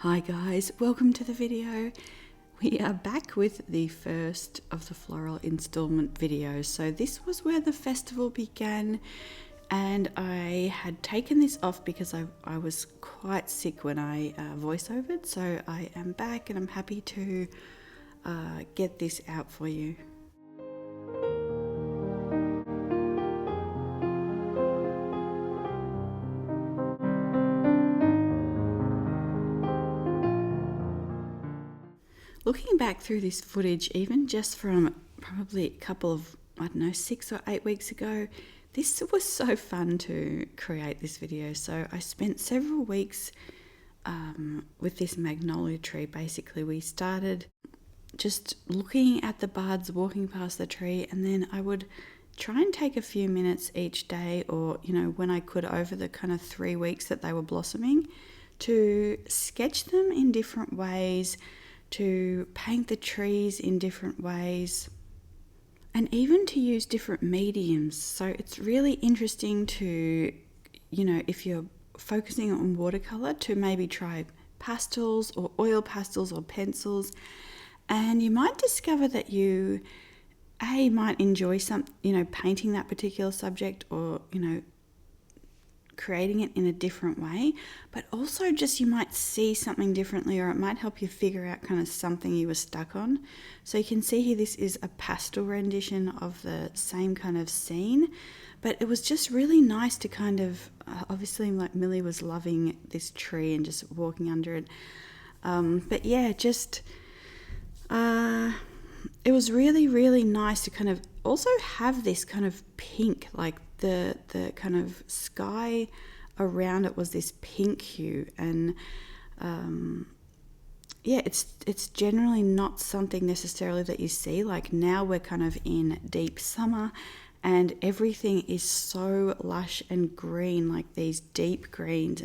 Hi guys, welcome to the video. We are back with the first of the floral installment videos. So this was where the festival began, and I had taken this off because I was quite sick when I voiceovered. So I am back and I'm happy to get this out for you. Looking back through this footage, even just from probably a couple of, 6 or 8 weeks ago, this was so fun to create this video. So I spent several weeks with this magnolia tree. Basically, we started just looking at the buds, walking past the tree, and then I would try and take a few minutes each day, or when I could over the kind of 3 weeks that they were blossoming, to sketch them in different ways, to paint the trees in different ways, and even to use different mediums. So it's really interesting to, if you're focusing on watercolor, to maybe try pastels or oil pastels or pencils, and you might discover that you might enjoy painting that particular subject, or creating it in a different way, but also just you might see something differently, or it might help you figure out kind of something you were stuck on. So you can see here, this is a pastel rendition of the same kind of scene, but it was just really nice to kind of, obviously like Millie was loving this tree and just walking under it. But yeah, just, it was really, really nice to kind of also have this kind of pink, like the kind of sky around it was this pink hue, and it's generally not something necessarily that you see. Like now we're kind of in deep summer and everything is so lush and green, like these deep greens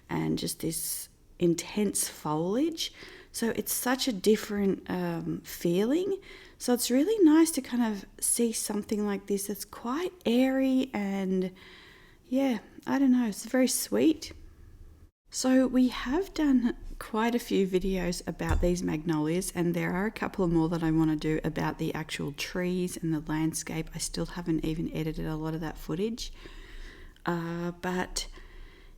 and just this intense foliage. So it's such a different feeling. So it's really nice to kind of see something like this that's quite airy, and I don't know, it's very sweet. So we have done quite a few videos about these magnolias, and there are a couple more that I want to do about the actual trees and the landscape. I still haven't even edited a lot of that footage. But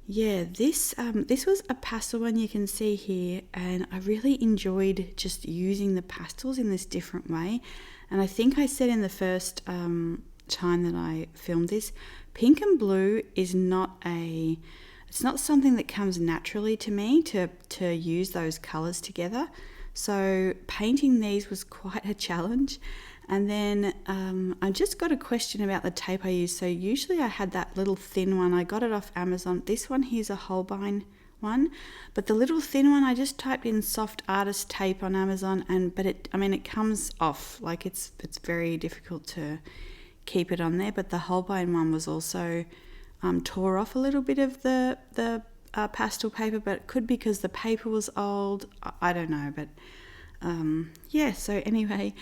yeah, this was a pastel one, you can see here, and I really enjoyed just using the pastels in this different way. And I think I said in the first time that I filmed this, pink and blue is it's not something that comes naturally to me to use those colors together. So painting these was quite a challenge. And then I just got a question about the tape I use. So usually I had that little thin one. I got it off Amazon. This one here's a Holbein one, but the little thin one, I just typed in soft artist tape on Amazon, but it comes off. Like it's very difficult to keep it on there. But the Holbein one was also tore off a little bit of the pastel paper, but it could be because the paper was old. I don't know, but so anyway,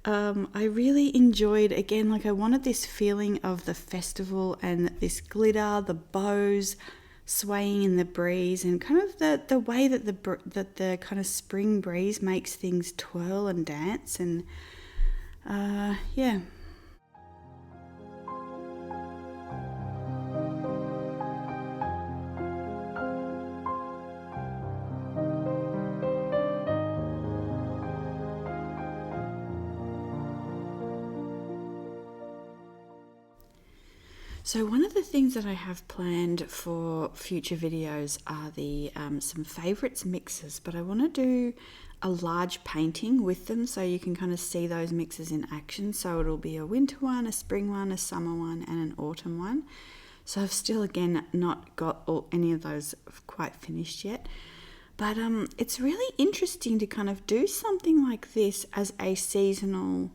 I really enjoyed, again, like I wanted this feeling of the festival and this glitter, the bows swaying in the breeze, and kind of the way that the kind of spring breeze makes things twirl and dance, and So one of the things that I have planned for future videos are the some favourites mixes, but I want to do a large painting with them so you can kind of see those mixes in action. So it'll be a winter one, a spring one, a summer one, and an autumn one. So I've still, again, not got any of those quite finished yet. But it's really interesting to kind of do something like this as a seasonal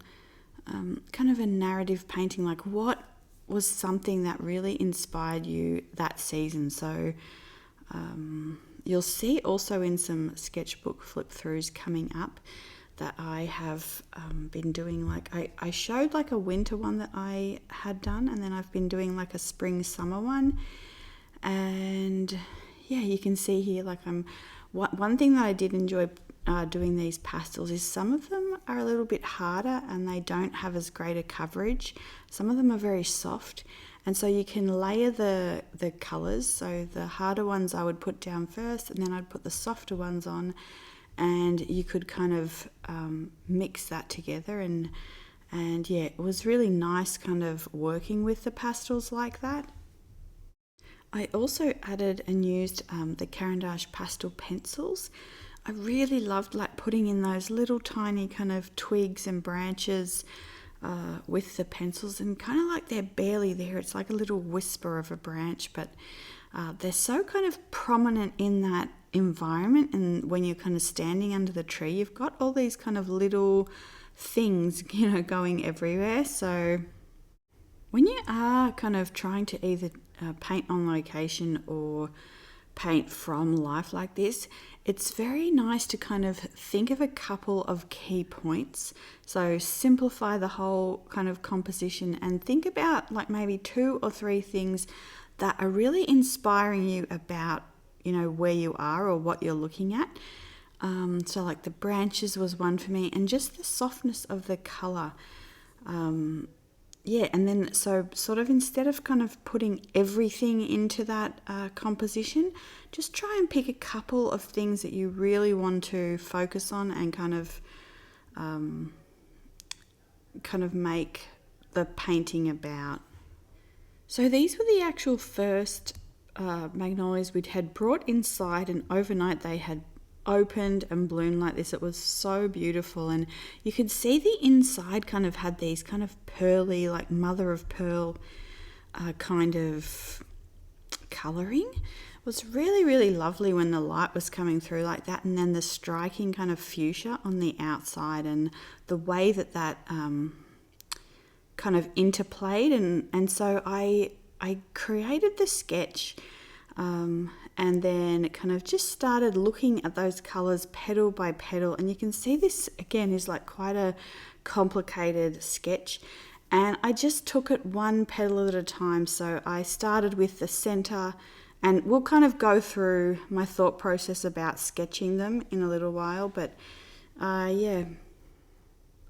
kind of a narrative painting. Like, what was something that really inspired you that season? So you'll see also in some sketchbook flip throughs coming up that I have been doing, like I showed like a winter one that I had done, and then I've been doing like a spring summer one. And yeah, you can see here, like I'm One thing that I did enjoy doing these pastels is some of them are a little bit harder and they don't have as great a coverage. Some of them are very soft, and so you can layer the colours. So the harder ones I would put down first, and then I'd put the softer ones on, and you could kind of mix that together, and yeah, it was really nice kind of working with the pastels like that. I also added and used the Caran d'Ache pastel pencils. I really loved like putting in those little tiny kind of twigs and branches with the pencils, and kind of like they're barely there. It's like a little whisper of a branch, but they're so kind of prominent in that environment, and when you're kind of standing under the tree, you've got all these kind of little things, you know, going everywhere. So when you are kind of trying to either paint on location or paint from life like this, it's very nice to kind of think of a couple of key points. So simplify the whole kind of composition and think about like maybe 2 or 3 things that are really inspiring you about, you know, where you are or what you're looking at. So like the branches was one for me, and just the softness of the colour. Yeah, and then so sort of instead of kind of putting everything into that composition, just try and pick a couple of things that you really want to focus on and kind of make the painting about. So these were the actual first magnolias we had brought inside, and overnight they had opened and bloomed like this. It was so beautiful, and you could see the inside kind of had these kind of pearly, like mother of pearl kind of colouring. It was really, really lovely when the light was coming through like that, and then the striking kind of fuchsia on the outside, and the way that kind of interplayed, and so I created the sketch, and then kind of just started looking at those colours petal by petal, and you can see this again is like quite a complicated sketch, and I just took it one petal at a time. So I started with the centre, and we'll kind of go through my thought process about sketching them in a little while, but yeah.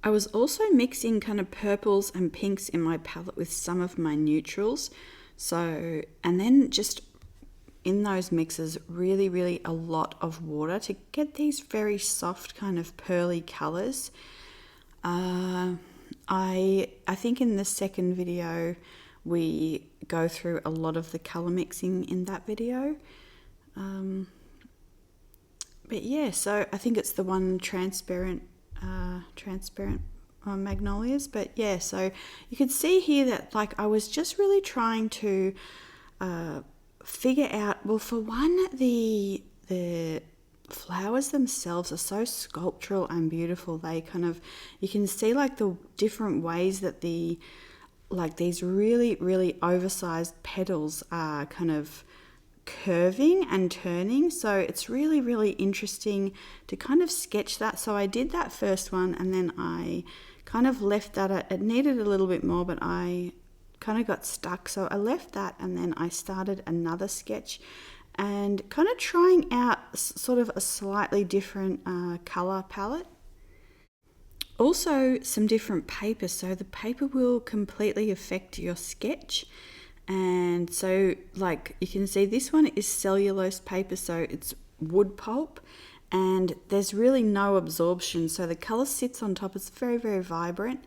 I was also mixing kind of purples and pinks in my palette with some of my neutrals. So, and then just in those mixes, really, really a lot of water to get these very soft kind of pearly colours. I think in the second video we go through a lot of the colour mixing in that video. But yeah, so I think it's the one transparent magnolias. But yeah, so you could see here that like I was just really trying to figure out, well, for one, the flowers themselves are so sculptural and beautiful. They kind of, you can see like the different ways that like these really, really oversized petals are kind of curving and turning. So it's really, really interesting to kind of sketch that. So I did that first one, and then I kind of left that it needed a little bit more, but I kind of got stuck, so I left that, and then I started another sketch and kind of trying out sort of a slightly different color palette. Also some different paper, so the paper will completely affect your sketch. And so like you can see, this one is cellulose paper, so it's wood pulp, and there's really no absorption, so the color sits on top. It's very, very vibrant,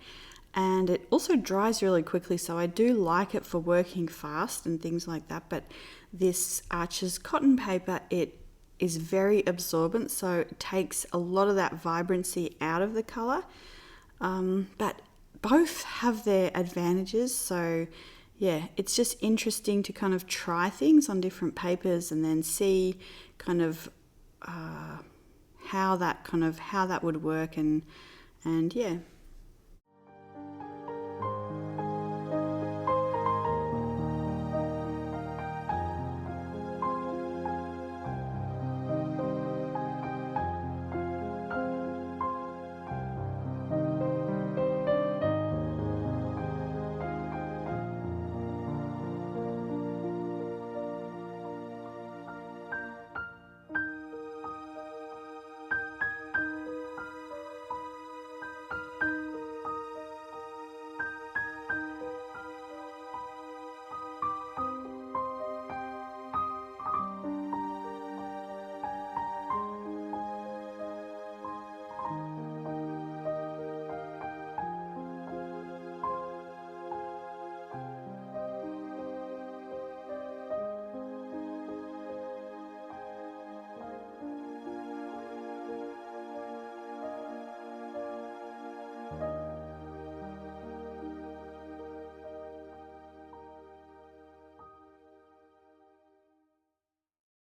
and it also dries really quickly, so I do like it for working fast and things like that. But this Arches cotton paper, it is very absorbent, so it takes a lot of that vibrancy out of the color. But both have their advantages, so yeah, it's just interesting to kind of try things on different papers and then see kind of how that would work, and yeah.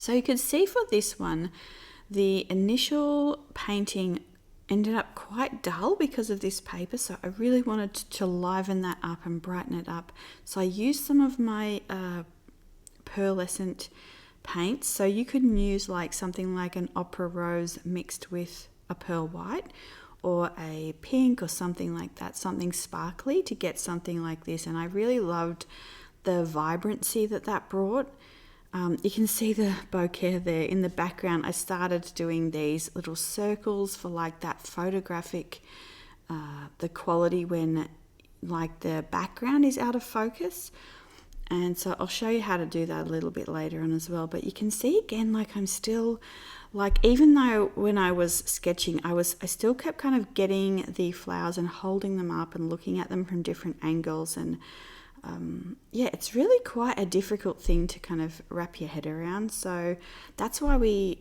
So you could see for this one, the initial painting ended up quite dull because of this paper, so I really wanted to liven that up and brighten it up. So I used some of my Pearlescent paints. So you could use like something like an opera rose mixed with a pearl white, or a pink, or something like that, something sparkly, to get something like this. And I really loved the vibrancy that brought. You can see the bokeh there in the background. I started doing these little circles for like that photographic, the quality when like the background is out of focus. And so I'll show you how to do that a little bit later on as well. But you can see again, like I'm still, like, even though when I was sketching, I still kept kind of getting the flowers and holding them up and looking at them from different angles. And yeah, it's really quite a difficult thing to kind of wrap your head around. So that's why we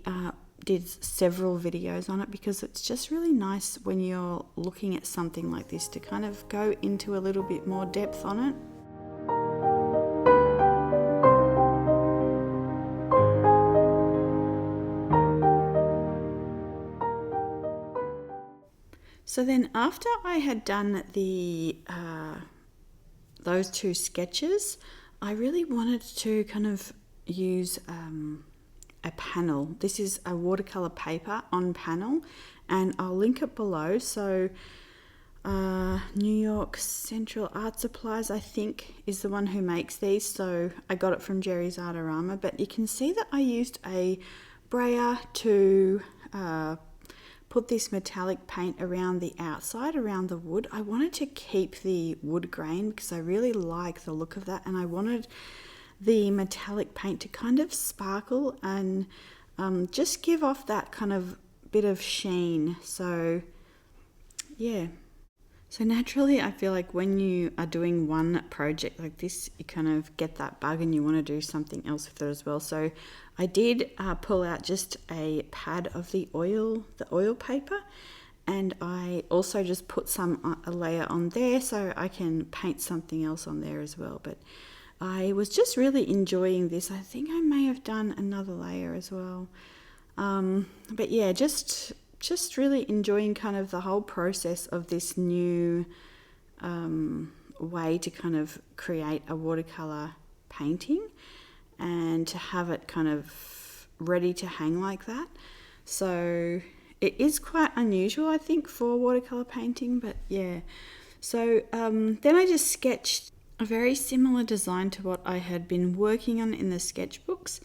did several videos on it, because it's just really nice when you're looking at something like this to kind of go into a little bit more depth on it. So then after I had done the those two sketches, I really wanted to kind of use a panel. This is a watercolor paper on panel, and I'll link it below. So New York Central Art Supplies, I think, is the one who makes these. So I got it from Jerry's Artarama, but you can see that I used a brayer to put this metallic paint around the outside, around the wood. I wanted to keep the wood grain because I really like the look of that, and I wanted the metallic paint to kind of sparkle and just give off that kind of bit of sheen. So yeah. So naturally, I feel like when you are doing one project like this, you kind of get that bug and you want to do something else with it as well. So I did pull out just a pad of the oil paper, and I also just put a layer on there so I can paint something else on there as well. But I was just really enjoying this. I think I may have done another layer as well. But yeah, just really enjoying kind of the whole process of this new way to kind of create a watercolor painting and to have it kind of ready to hang like that. So it is quite unusual, I think, for watercolor painting, but yeah. So then I just sketched a very similar design to what I had been working on in the sketchbooks.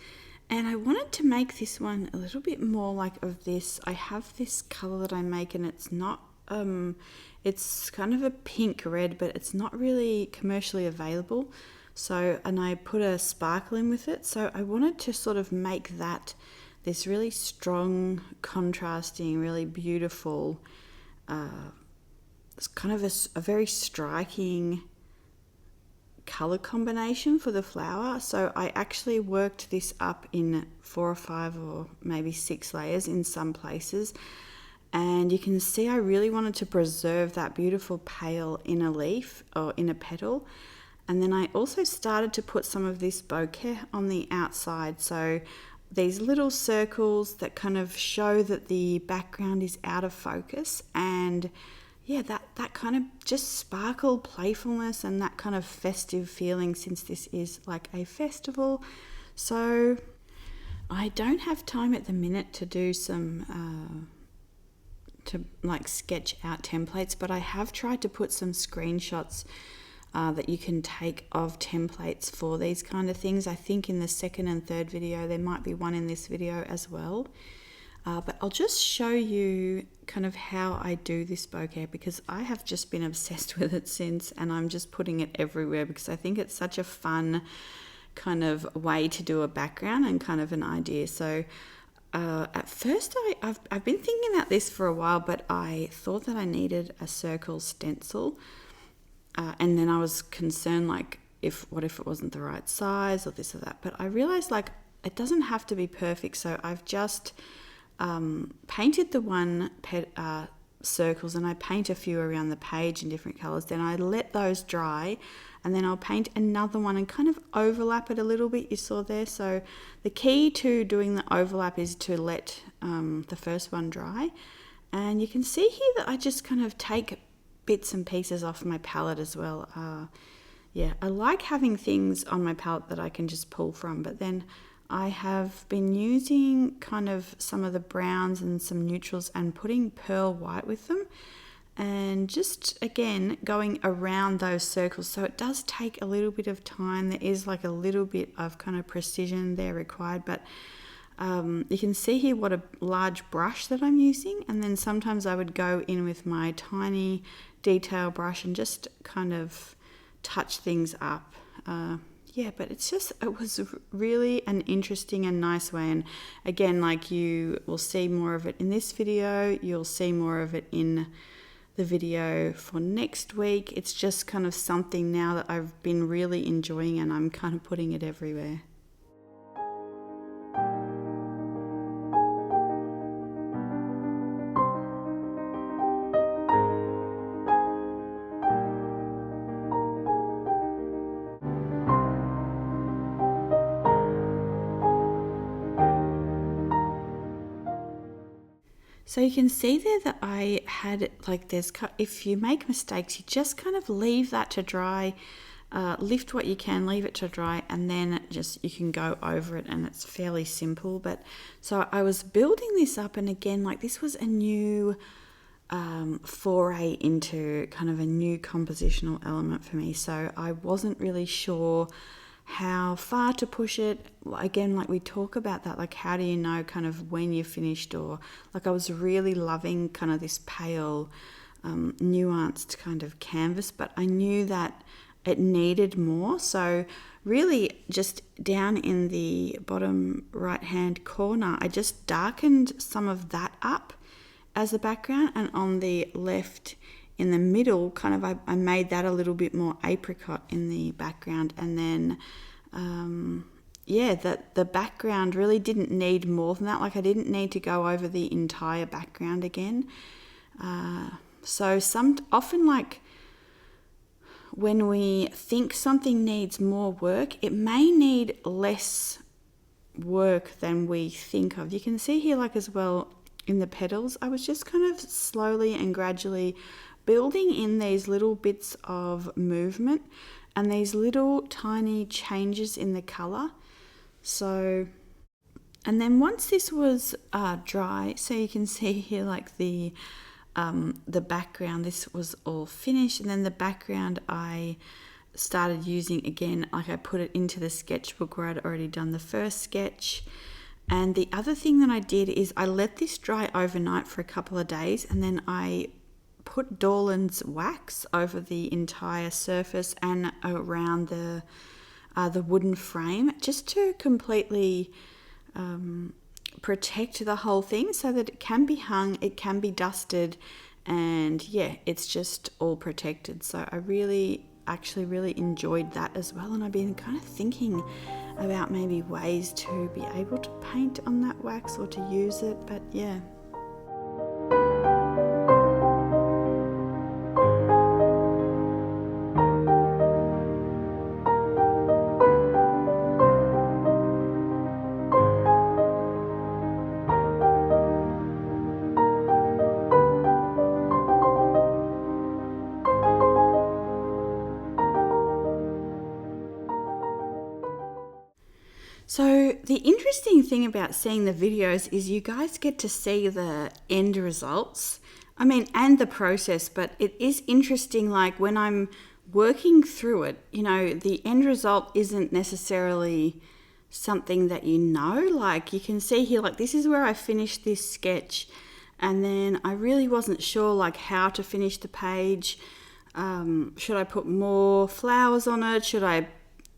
And I wanted to make this one a little bit more like of this. I have this color that I make, and it's not, it's kind of a pink red, but it's not really commercially available. So, and I put a sparkle in with it. So I wanted to sort of make that this really strong, contrasting, really beautiful, it's kind of a very striking color combination for the flower. So I actually worked this up in 4 or 5 or maybe 6 layers in some places, and you can see I really wanted to preserve that beautiful pale inner leaf or inner petal. And then I also started to put some of this bokeh on the outside, so these little circles that kind of show that the background is out of focus, and yeah, that kind of just sparkle, playfulness, and that kind of festive feeling, since this is like a festival. So I don't have time at the minute to do some to like sketch out templates, but I have tried to put some screenshots that you can take of templates for these kind of things. I think in the second and third video, there might be one in this video as well. But I'll just show you kind of how I do this bokeh, because I have just been obsessed with it since, and I'm just putting it everywhere because I think it's such a fun kind of way to do a background and kind of an idea. So at first I've been thinking about this for a while, but I thought that I needed a circle stencil. And then I was concerned, like, what if it wasn't the right size or this or that. But I realized, like, it doesn't have to be perfect. So I've just painted the one circles and I paint a few around the page in different colors. Then I let those dry and then I'll paint another one and kind of overlap it a little bit, you saw there. So the key to doing the overlap is to let the first one dry. And you can see here that I just kind of take bits and pieces off my palette as well. Yeah, I like having things on my palette that I can just pull from, but then I have been using kind of some of the browns and some neutrals and putting pearl white with them, and just again going around those circles. So it does take a little bit of time. There is like a little bit of kind of precision there required, but you can see here what a large brush that I'm using, and then sometimes I would go in with my tiny detail brush and just kind of touch things up. Yeah, but it was really an interesting and nice way. And again, like, you will see more of it in this video, you'll see more of it in the video for next week. It's just kind of something now that I've been really enjoying, and I'm kind of putting it everywhere. So you can see there that I had, like, if you make mistakes, you just kind of leave that to dry, lift what you can, leave it to dry, and then you can go over it, and it's fairly simple. But so I was building this up, and again, like, this was a new foray into kind of a new compositional element for me. So I wasn't really sure how far to push it. Again, like, we talk about that, like, how do you know kind of when you're finished? Or like, I was really loving kind of this pale nuanced kind of canvas, but I knew that it needed more. So really just down in the bottom right hand corner, I just darkened some of that up as the background, and on the left in the middle, kind of I made that a little bit more apricot in the background. And then the background really didn't need more than that. Like, I didn't need to go over the entire background again. So often, like, when we think something needs more work, it may need less work than we think of. You can see here, like, as well in the petals, I was just kind of slowly and gradually building in these little bits of movement and these little tiny changes in the color. So, and then once this was dry, so you can see here, like, the background, this was all finished, and then the background I started using again, like, I put it into the sketchbook where I'd already done the first sketch. And the other thing that I did is I let this dry overnight for a couple of days, and then I put Dorland's wax over the entire surface and around the wooden frame, just to completely protect the whole thing, so that it can be hung, it can be dusted, and yeah, it's just all protected. So I actually really enjoyed that as well, and I've been kind of thinking about maybe ways to be able to paint on that wax or to use it, but yeah. So the interesting thing about seeing the videos is you guys get to see the end results, and the process, but it is interesting, like, when I'm working through it, the end result isn't necessarily something that like, you can see here, like, this is where I finished this sketch, and then I really wasn't sure, like, how to finish the page. Should I put more flowers on it? Should I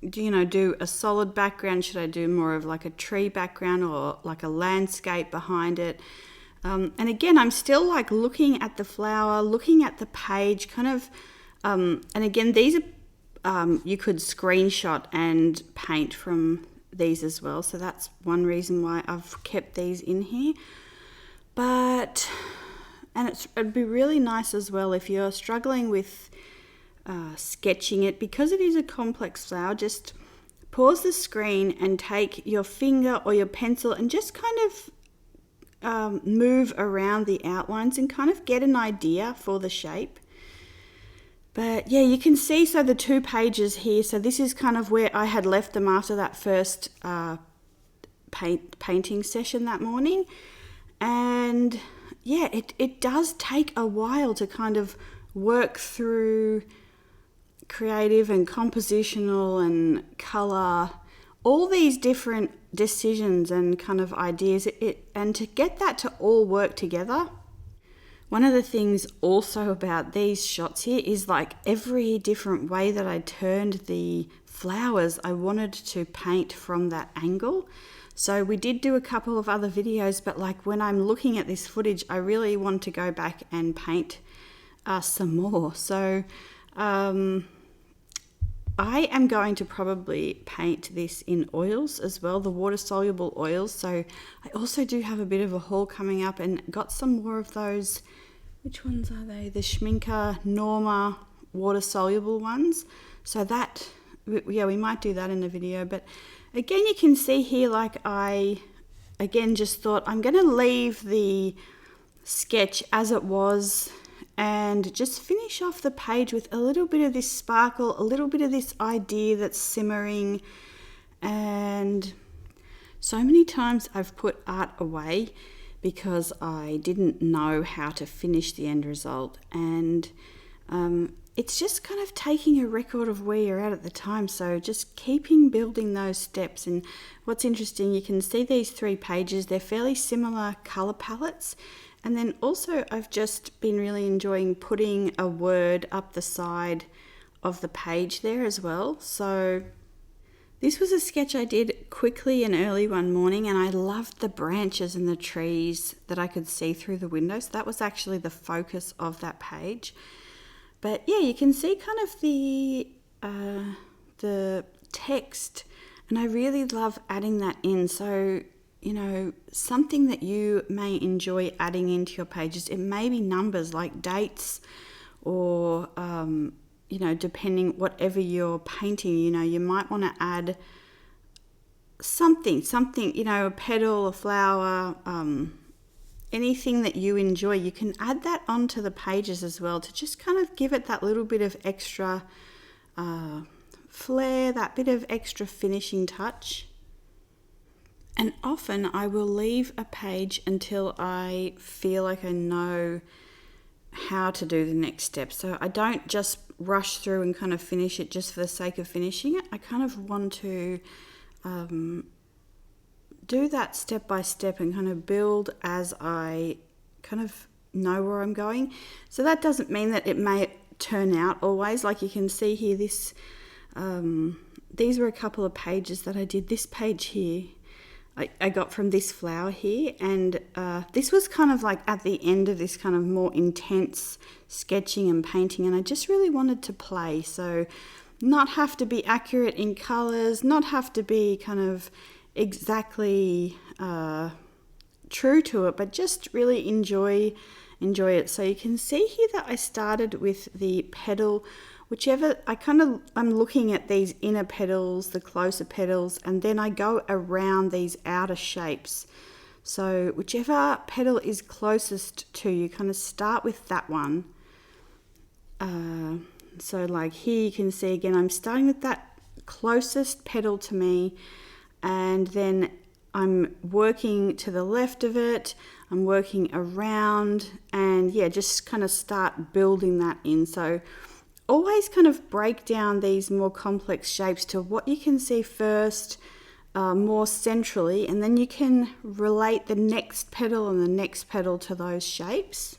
do a solid background? Should I do more of like a tree background or like a landscape behind it? And again, I'm still, like, looking at the flower, looking at the page, kind of, and again, these are, you could screenshot and paint from these as well. So that's one reason why I've kept these in here. But And it'd be really nice as well if you're struggling with sketching it, because it is a complex flower. Just pause the screen and take your finger or your pencil and just kind of move around the outlines and kind of get an idea for the shape. But yeah, you can see, so the 2 pages here, so this is kind of where I had left them after that first painting session that morning. And yeah, it does take a while to kind of work through creative and compositional and colour, all these different decisions and kind of ideas, and to get that to all work together. One of the things also about these shots here is like every different way that I turned the flowers, I wanted to paint from that angle. So we did do a couple of other videos, but like when I'm looking at this footage, I really want to go back and paint some more. So I am going to probably paint this in oils as well, the water-soluble oils. So I also do have a bit of a haul coming up and got some more of those. Which ones are they? The Schminker Norma water-soluble ones. So that, yeah, we might do that in a video. But again, you can see here, like I, again, just thought I'm going to leave the sketch as it was and just finish off the page with a little bit of this sparkle, a little bit of this idea that's simmering. And so many times I've put art away because I didn't know how to finish the end result. And it's just kind of taking a record of where you're at the time. So just building those steps. And what's interesting, you can see these 3 pages, they're fairly similar color palettes. And then also I've just been really enjoying putting a word up the side of the page there as well. So this was a sketch I did quickly and early one morning, and I loved the branches and the trees that I could see through the window. So that was actually the focus of that page. But yeah, you can see kind of the text, and I really love adding that in. So, you know, something that you may enjoy adding into your pages, it may be numbers like dates or, you know, depending whatever you're painting, you know, you might want to add something, you know, a petal, a flower, anything that you enjoy. You can add that onto the pages as well to just kind of give it that little bit of extra flair, that bit of extra finishing touch. And often I will leave a page until I feel like I know how to do the next step. So I don't just rush through and kind of finish it just for the sake of finishing it. I kind of want to do that step by step and kind of build as I kind of know where I'm going. So that doesn't mean that it may turn out always. Like you can see here, this these were a couple of pages that I did. This page here I got from this flower here, and this was kind of like at the end of this kind of more intense sketching and painting, and I just really wanted to play. So not have to be accurate in colors, not have to be kind of exactly true to it, but just really enjoy it. So you can see here that I started with the petal, whichever, I'm looking at these inner petals, the closer petals, and then I go around these outer shapes. So whichever petal is closest to you, kind of start with that one. So like here you can see again, I'm starting with that closest petal to me, and then I'm working to the left of it, I'm working around, and yeah, just kind of start building that in. So always kind of break down these more complex shapes to what you can see first, more centrally, and then you can relate the next petal and the next petal to those shapes.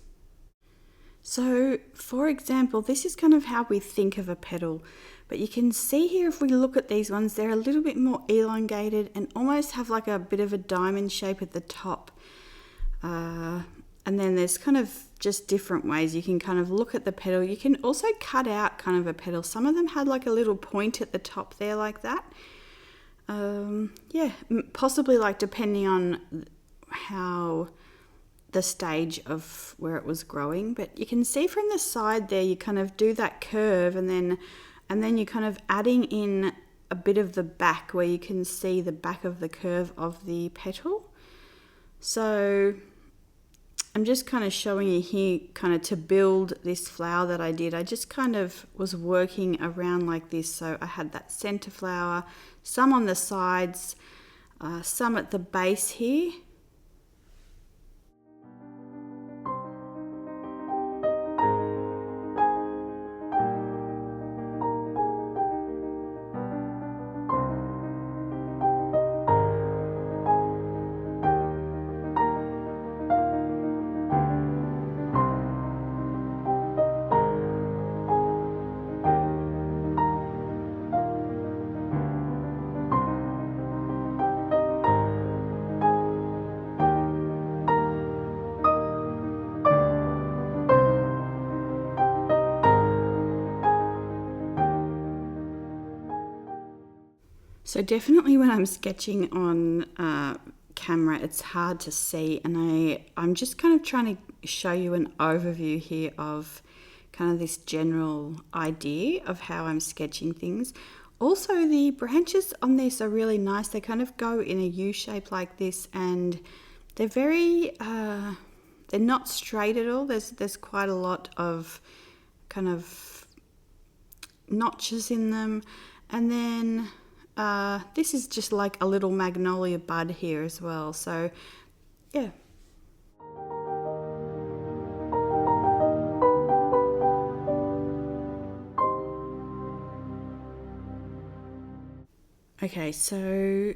So for example, this is kind of how we think of a petal, but you can see here if we look at these ones, they're a little bit more elongated and almost have like a bit of a diamond shape at the top. And then there's kind of just different ways you can kind of look at the petal. You can also cut out kind of a petal. Some of them had like a little point at the top there like that. Yeah, possibly like depending on how the stage of where it was growing. But you can see from the side there, you kind of do that curve, and then you're kind of adding in a bit of the back where you can see the back of the curve of the petal. So I'm just kind of showing you here kind of to build this flower that I did. I just kind of was working around like this. So I had that center flower, some on the sides, some at the base here. So definitely when I'm sketching on camera, it's hard to see, and I'm just kind of trying to show you an overview here of kind of this general idea of how I'm sketching things. Also, the branches on this are really nice. They kind of go in a U shape like this, and they're very, they're not straight at all. There's quite a lot of kind of notches in them, and then this is just like a little magnolia bud here as well. So yeah. Okay, so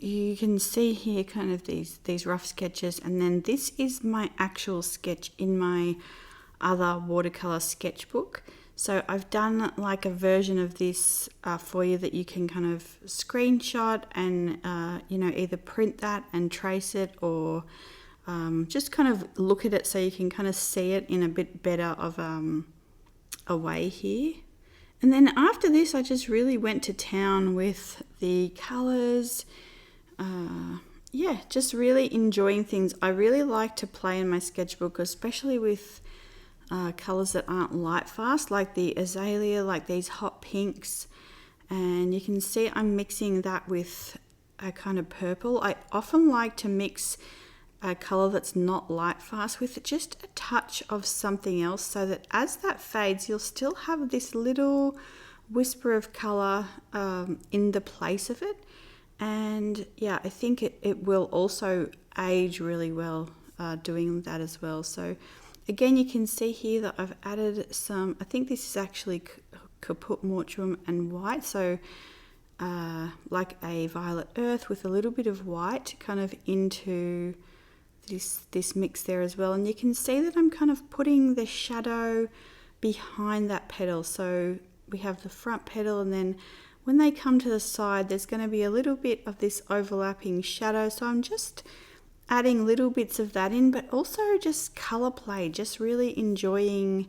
you can see here kind of these rough sketches, and then this is my actual sketch in my other watercolor sketchbook. So I've done like a version of this for you that you can kind of screenshot and you know, either print that and trace it, or just kind of look at it so you can kind of see it in a bit better of a way here. And then after this, I just really went to town with the colors. Yeah, just really enjoying things. I really like to play in my sketchbook, especially with colors that aren't light fast, like the azalea, like these hot pinks. And you can see I'm mixing that with a kind of purple. I often like to mix a color that's not light fast with just a touch of something else, so that as that fades, you'll still have this little whisper of color in the place of it. And yeah, I think it will also age really well doing that as well. So again, you can see here that I've added some, I think this is actually caput mortuum and white, so like a violet earth with a little bit of white kind of into this mix there as well. And you can see that I'm kind of putting the shadow behind that petal. So we have the front petal, and then when they come to the side, there's going to be a little bit of this overlapping shadow. So I'm just adding little bits of that in, but also just color play, just really enjoying.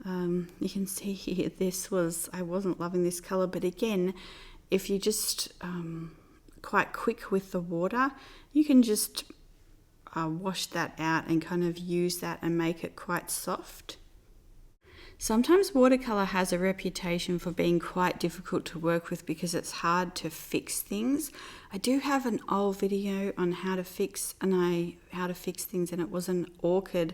You can see here, I wasn't loving this color, but again, if you just quite quick with the water, you can just wash that out and kind of use that and make it quite soft. Sometimes watercolor has a reputation for being quite difficult to work with because it's hard to fix things. I do have an old video on how to fix things, and it was an orchid,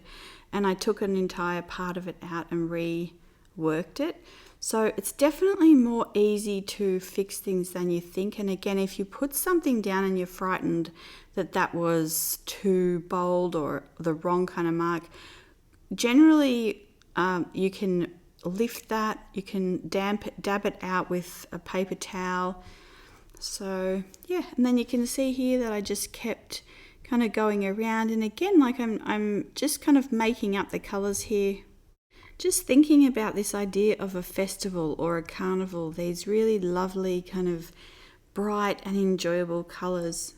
and I took an entire part of it out and reworked it. So it's definitely more easy to fix things than you think. And again, if you put something down and you're frightened that was too bold or the wrong kind of mark, generally you can lift that, you can dab it out with a paper towel. So yeah, and then you can see here that I just kept kind of going around, and again, like I'm just kind of making up the colors here. Just thinking about this idea of a festival or a carnival, these really lovely kind of bright and enjoyable colors.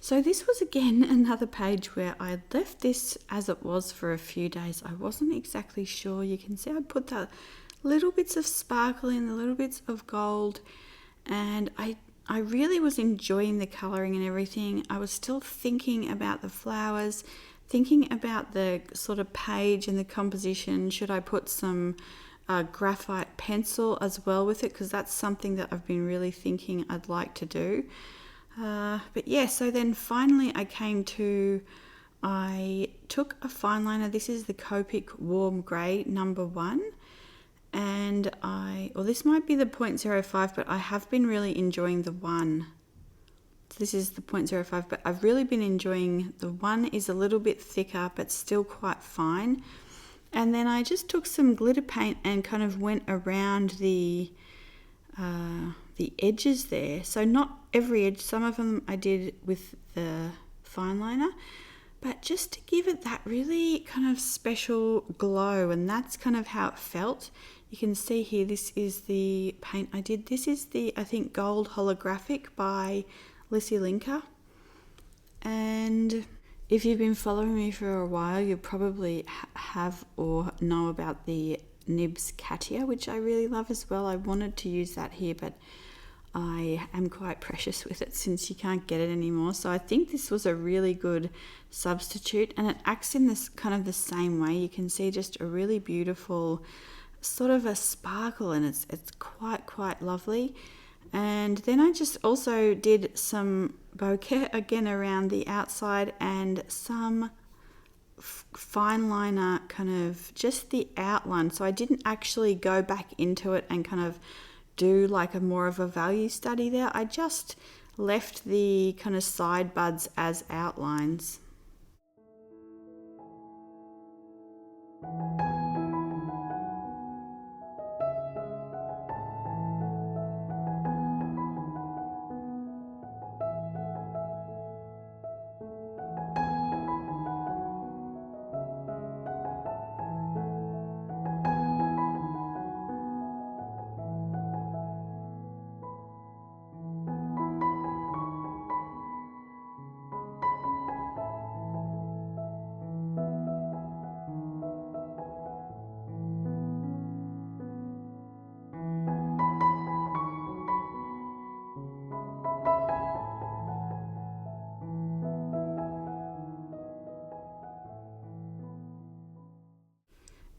So this was again another page where I left this as it was for a few days. I wasn't exactly sure. You can see I put the little bits of sparkle in, the little bits of gold, and I really was enjoying the colouring and everything. I was still thinking about the flowers, thinking about the sort of page and the composition. Should I put some graphite pencil as well with it, because that's something that I've been really thinking I'd like to do. But yeah, so then finally I took a fine liner. This is the Copic Warm Grey number 1, and this might be the 0.05, but I have been really enjoying the 1. So this is the 0.05, but I've really been enjoying the 1. Is a little bit thicker but still quite fine. And then I just took some glitter paint and kind of went around the edges there. So not every edge, some of them I did with the fine liner, but just to give it that really kind of special glow, and that's kind of how it felt. You can see here, this is the paint I did. This is the, I think, Gold Holographic by Lissy Linker. And if you've been following me for a while, you probably have or know about the Nibs Katia, which I really love as well. I wanted to use that here, but I am quite precious with it since you can't get it anymore. So I think this was a really good substitute, and it acts in this kind of the same way. You can see just a really beautiful sort of a sparkle, and it's quite lovely. And then I just also did some bokeh again around the outside, and some fine liner, kind of just the outline. So I didn't actually go back into it and kind of do like a more of a value study there. I just left the kind of side buds as outlines.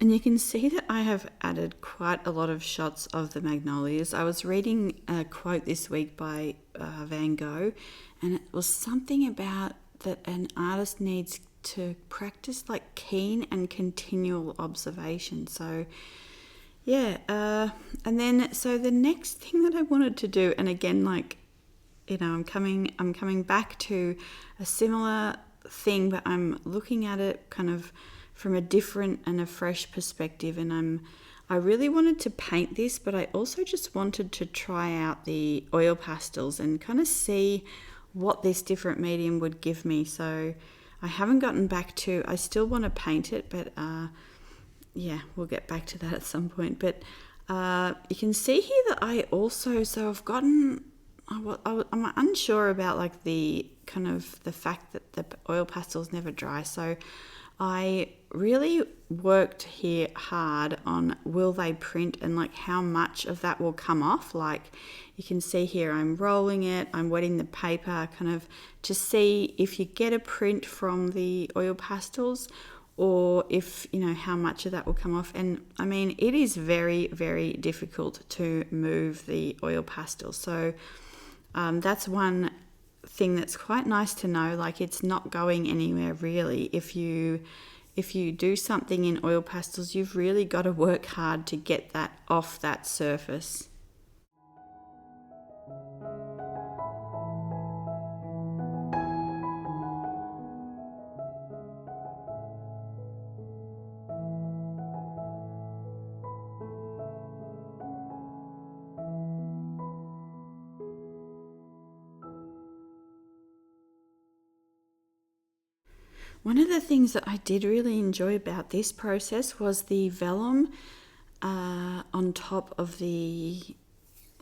And you can see that I have added quite a lot of shots of the magnolias. I was reading a quote this week by Van Gogh, and it was something about that an artist needs to practice like keen and continual observation. So yeah, and then so the next thing that I wanted to do, and again, like, you know, I'm coming back to a similar thing, but I'm looking at it kind of from a different and a fresh perspective. And I really wanted to paint this, but I also just wanted to try out the oil pastels and kind of see what this different medium would give me. So I haven't gotten back to, I still want to paint it, but yeah, we'll get back to that at some point. But you can see here that I also, so I've gotten, I'm unsure about like the kind of the fact that the oil pastels never dry. So I really worked here hard on will they print and like how much of that will come off. Like you can see here, I'm rolling it, I'm wetting the paper kind of to see if you get a print from the oil pastels, or if, you know, how much of that will come off. And I mean, it is very, very difficult to move the oil pastels. So that's one thing that's quite nice to know, like it's not going anywhere really. If you do something in oil pastels, you've really got to work hard to get that off that surface. One of the things that I did really enjoy about this process was the vellum on top of the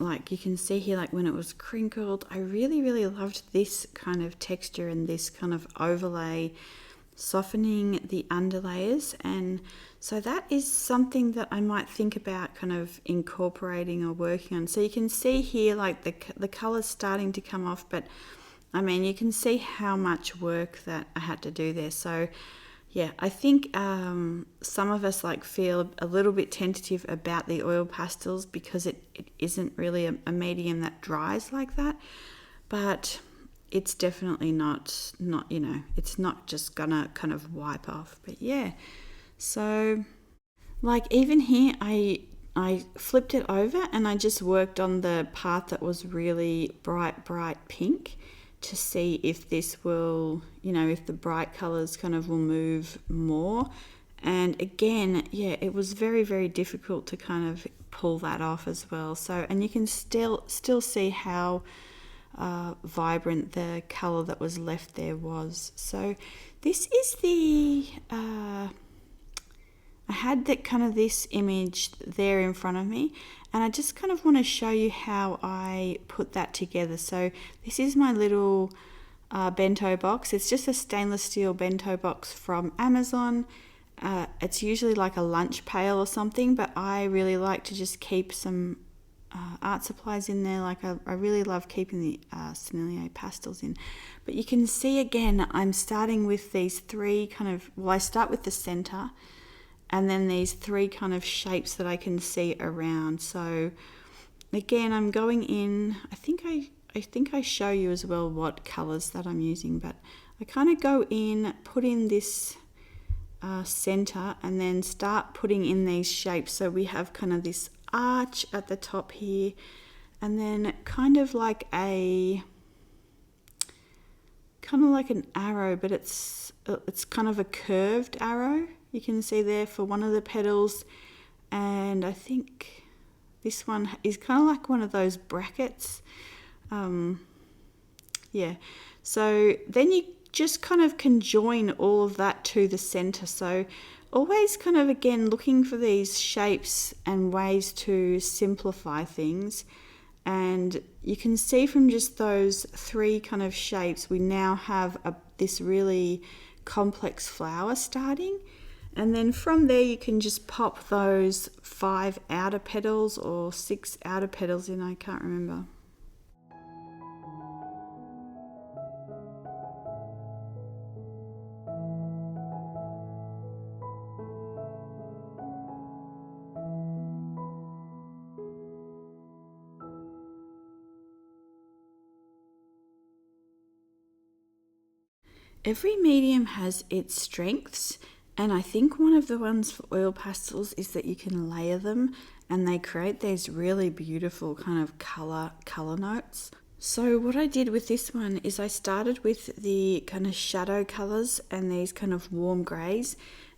like you can see here, like when it was crinkled, I really, really loved this kind of texture and this kind of overlay, softening the underlayers. And so that is something that I might think about kind of incorporating or working on. So you can see here like the color's starting to come off, but I mean, you can see how much work that I had to do there. So yeah, I think some of us like feel a little bit tentative about the oil pastels because it isn't really a medium that dries like that, but it's definitely not, you know, it's not just gonna kind of wipe off. But yeah, so like even here I flipped it over and I just worked on the part that was really bright pink to see if this will, you know, if the bright colors kind of will move more. And again, yeah, it was very, very difficult to kind of pull that off as well. So, and you can still see how vibrant the color that was left there was. So this is the I had that kind of this image there in front of me, and I just kind of want to show you how I put that together. So this is my little bento box. It's just a stainless steel bento box from Amazon. It's usually like a lunch pail or something, but I really like to just keep some art supplies in there. Like I really love keeping the Sennelier pastels in. But you can see again, I'm starting with these three kind of, well, I start with the center, and then these three kind of shapes that I can see around. So again, I'm going in, I think I show you as well what colors that I'm using, but I kind of go in, put in this center, and then start putting in these shapes. So we have kind of this arch at the top here, and then kind of like an arrow, but it's kind of a curved arrow. You can see there for one of the petals, and I think this one is kind of like one of those brackets. Yeah, so then you just kind of can join all of that to the center. So always kind of again looking for these shapes and ways to simplify things. And you can see from just those three kind of shapes, we now have this really complex flower starting. And then from there you can just pop those 5 outer petals or 6 outer petals in, I can't remember. Every medium has its strengths, and I think one of the ones for oil pastels is that you can layer them and they create these really beautiful kind of color notes. So what I did with this one is I started with the kind of shadow colors and these kind of warm grays,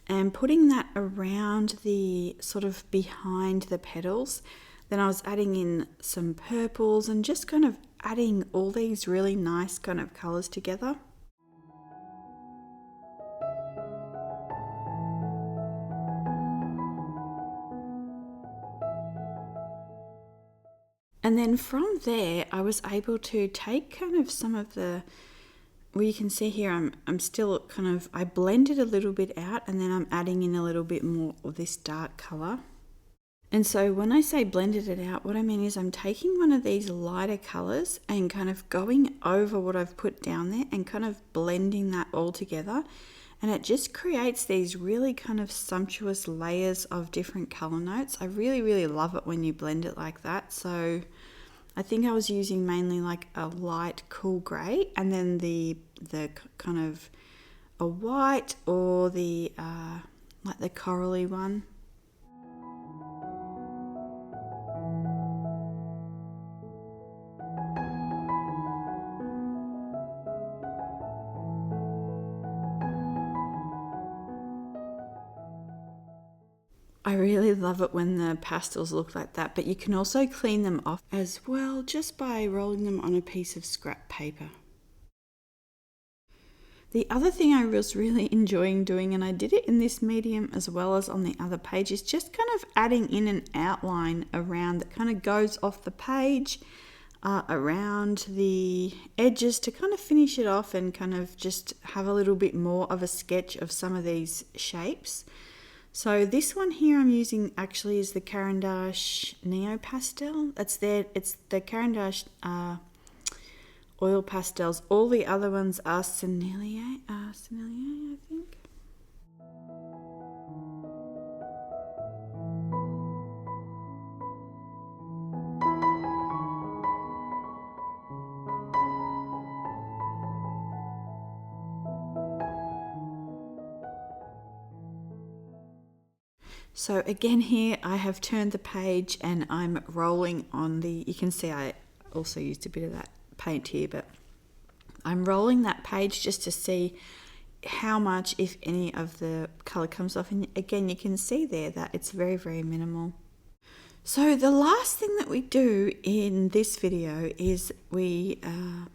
and putting that around the sort of behind the petals. Then I was adding in some purples and just kind of adding all these really nice kind of colors together. And then from there, I was able to take kind of some of the, well, you can see here, I'm still kind of, I blended a little bit out, and then I'm adding in a little bit more of this dark color. And so when I say blended it out, what I mean is I'm taking one of these lighter colors and kind of going over what I've put down there and kind of blending that all together. And it just creates these really kind of sumptuous layers of different color notes. I really, really love it when you blend it like that. So I think I was using mainly like a light cool gray, and then the kind of a white or the like the corally one. I really love it when the pastels look like that, but you can also clean them off as well just by rolling them on a piece of scrap paper. The other thing I was really enjoying doing, and I did it in this medium as well as on the other page, is just kind of adding in an outline around that kind of goes off the page, around the edges to kind of finish it off and kind of just have a little bit more of a sketch of some of these shapes. So this one here I'm using actually is the Caran d'Ache Neo Pastel. It's the Caran d'Ache oil pastels. All the other ones are Sennelier, I think. So again here I have turned the page and I'm rolling on the, you can see I also used a bit of that paint here, but I'm rolling that page just to see how much, if any, of the colour comes off. And again, you can see there that it's very, very minimal. So the last thing that we do in this video is I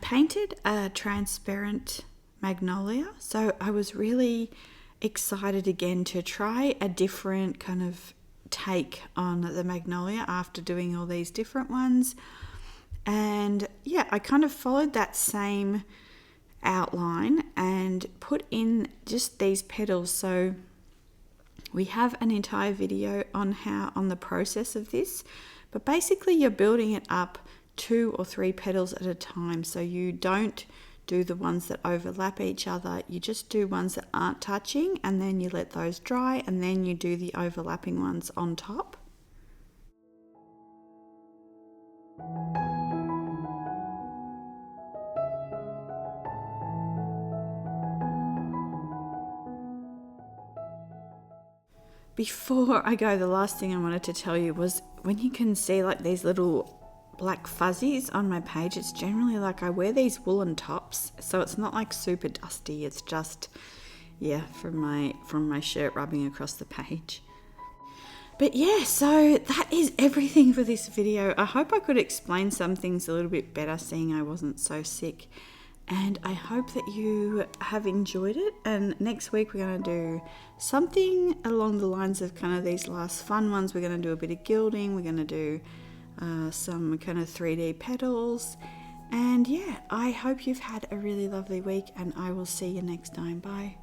painted a transparent magnolia. So I was really excited again to try a different kind of take on the magnolia after doing all these different ones. And yeah, I kind of followed that same outline and put in just these petals. So we have an entire video on the process of this, but basically you're building it up 2 or 3 petals at a time. So you don't do the ones that overlap each other, you just do ones that aren't touching, and then you let those dry, and then you do the overlapping ones on top. Before I go, the last thing I wanted to tell you was when you can see like these little black fuzzies on my page, it's generally like I wear these woolen tops, so it's not like super dusty, it's just, yeah, from my shirt rubbing across the page. But yeah, so that is everything for this video. I hope I could explain some things a little bit better, seeing I wasn't so sick. And I hope that you have enjoyed it. And next week we're going to do something along the lines of kind of these last fun ones. We're going to do a bit of gilding. We're going to do some kind of 3D petals. And yeah, I hope you've had a really lovely week, and I will see you next time. Bye.